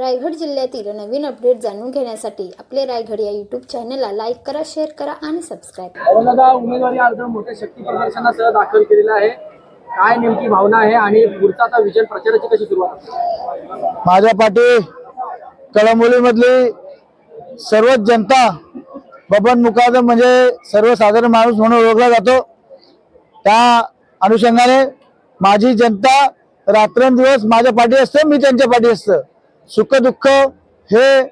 रायगड जिल्ह्यातील नवीन अपडेट जाणून घेण्यासाठी आपले रायगड या यूट्यूब चॅनलला लाईक करा, शेअर करा आणि सबस्क्राईब करा। औरंगाबाद उमेदवारी अर्ज मोठ्या शक्ती प्रदर्शनासह दाखल केलेला आहे। काय नेमकी भावना आहे आणि पुढचा आता विजन प्रचाराची कशी सुरुवात आहे? माझ्या पाठी कळंबोलीमधली सर्व जनता बबन मुकादम म्हणजे सर्वसाधारण माणूस म्हणून ओळखला जातो। त्या अनुषंगाने माझी जनता रात्रंदिवस माझ्या पाठी असते, मी त्यांच्या पाठी असतो। सुख दुःख हे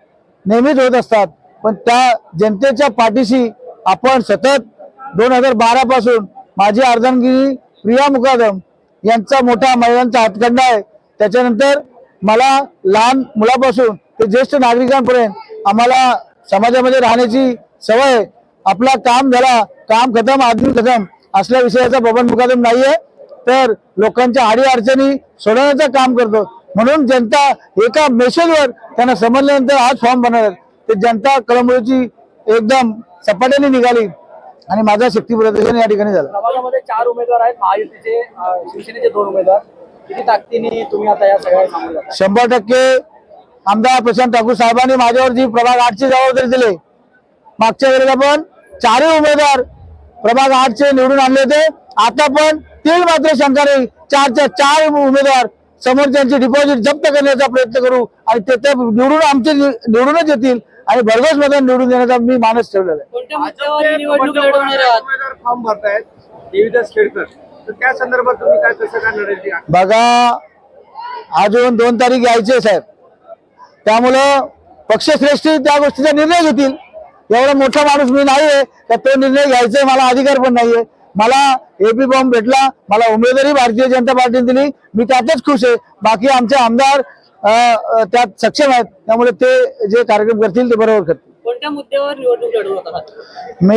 नेहमीच होत असतात, पण त्या जनतेच्या पाठीशी आपण सतत 2012 पासून माझी अर्धांगिनी प्रिया मुकादम यांचा मोठा महिलांचा हातखंडा आहे। त्याच्यानंतर मला लहान मुलापासून ते ज्येष्ठ नागरिकांपर्यंत आम्हाला समाजामध्ये राहण्याची सवय। आपला काम झाला, काम खतम आदमी खतम असल्या विषयाचा बबन मुकादम नाहीये, तर लोकांच्या अडी अडचणी सोडवण्याचं काम करतो। म्हणून जनता एका मेसेजवर त्यांना समजल्यानंतर आज फॉर्म बनवला, ते जनता कळंबोलीची एकदम सपाट्याने निघाली आणि माझा शक्ती प्रदर्शन या ठिकाणी झालं। प्रभागामध्ये 4 उमेदवार आहेत, महायुतीचे शिवसेनेचे 2 उमेदवार। किती ताकदीने तुम्ही आता या सगळ्या सामोरे जाता? 100% आमदार प्रशांत ठाकूर साहेबांनी माझ्यावर जी प्रभाग 8ची जबाबदारी दिली, मागच्या वेळेला पण 4 उमेदवार प्रभाग 8चे निवडून आणले होते। आता पण तीळ मात्र शंका नाही, 4च्या 4 उमेदवार समोरच्यांची डिपॉझिट जप्त करण्याचा प्रयत्न करू आणि ते निवडून आमचे निवडूनच येतील आणि भरघोस मतांनी निवडून देण्याचा मी मानस ठेवलेला आहे। कोणत्या मुद्द्यावर निवडणूक लढवणार आहात? उमेदवार फॉर्म भरतायत देवीदास खेडकर, तर त्या संदर्भात तुम्ही काय कसं काय लढायची? बघा, अजून 2 तारीख यायचे साहेब, त्यामुळं पक्षश्रेष्ठी त्या गोष्टीचा निर्णय घेतील। एवढा मोठा माणूस मी नाहीये तर तो निर्णय घ्यायचा मला अधिकार पण नाहीये। मला एपी फॉर्म भेटला, मला उमेदवारी भारतीय जनता पार्टीने दिली, मी त्यातच खुश आहे। बाकी आमचे आमदार त्यात सक्षम आहेत, त्यामुळे ते जे कार्यक्रम करतील ते बरोबर करतील। कोणत्या मुद्द्यावर निवडणूक लढवत आहात? मी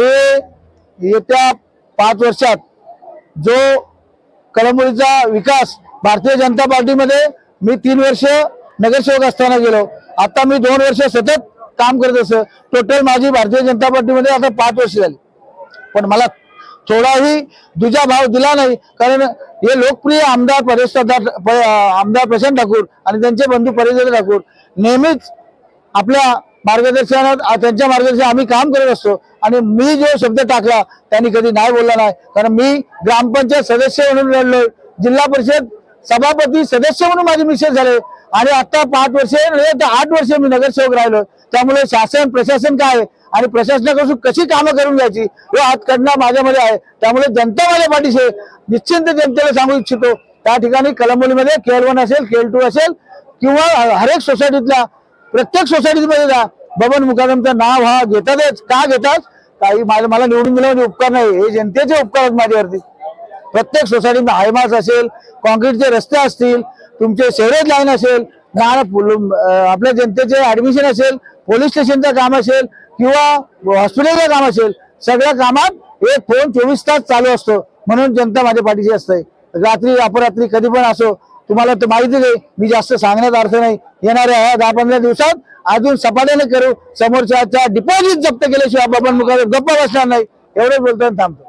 येत्या 5 वर्षात जो कळंबोलीचा विकास भारतीय जनता पार्टीमध्ये मी 3 वर्ष नगरसेवक असताना गेलो, आता मी 2 वर्ष सतत काम करत असं टोटल माझी भारतीय जनता पार्टीमध्ये आता 5 वर्ष झाली। पण मला थोडाही दुजा भाव दिला नाही, कारण हे लोकप्रिय आमदार आमदार प्रशांत ठाकूर आणि त्यांचे बंधू परेश ठाकूर नेहमीच आपल्या मार्गदर्शनात त्यांच्या मार्गदर्शनात आम्ही काम करत असतो आणि मी जो शब्द टाकला त्यांनी कधी नाही बोलला नाही। कारण मी ग्रामपंचायत सदस्य म्हणून लढलोय, जिल्हा परिषद सभापती सदस्य म्हणून माझे मिसेस झाले आणि आता 5 वर्षे 8 वर्षे मी नगरसेवक राहिलो। त्यामुळे शासन प्रशासन काय आणि प्रशासनाकडून कशी कामं करून घ्यायची हे हातखंडा माझ्यामध्ये आहे। त्यामुळे जनता माझ्या पाठीशी निश्चिंत जनतेला सांगू इच्छितो, त्या ठिकाणी कळंबोलीमध्ये KL1 असेल, KL2 असेल किंवा हर एक सोसायटीतल्या प्रत्येक सोसायटीमध्ये जा, बबन मुकादमचं नाव हा घेतातच। का घेतात? काही मला निवडून दिल्यामध्ये उपकार नाही, हे जनतेचे उपकार आहेत माझ्यावरती। प्रत्येक सोसायटीमध्ये हायमास असेल, कॉन्क्रीटचे रस्ते असतील, तुमचे सेवरेज लाईन असेल, आपल्या जनतेचे ऍडमिशन असेल, पोलीस स्टेशनचं काम असेल किंवा हॉस्पिटलचं काम असेल, सगळ्या कामात एक फोन 24 तास चालू असतो। म्हणून जनता माझ्या पाठीशी असते, रात्री अपरात्री कधी पण असो। तुम्हाला तर माहितीच आहे, मी जास्त सांगण्यात अर्थ नाही। येणाऱ्या 10-15 दिवसात अजून सपाट्याने करू, समोरच्या डिपॉझिट जप्त केल्याशिवाय बबन मुकादम गप्पा बसणार नाही, एवढे बोलताना थांबतो।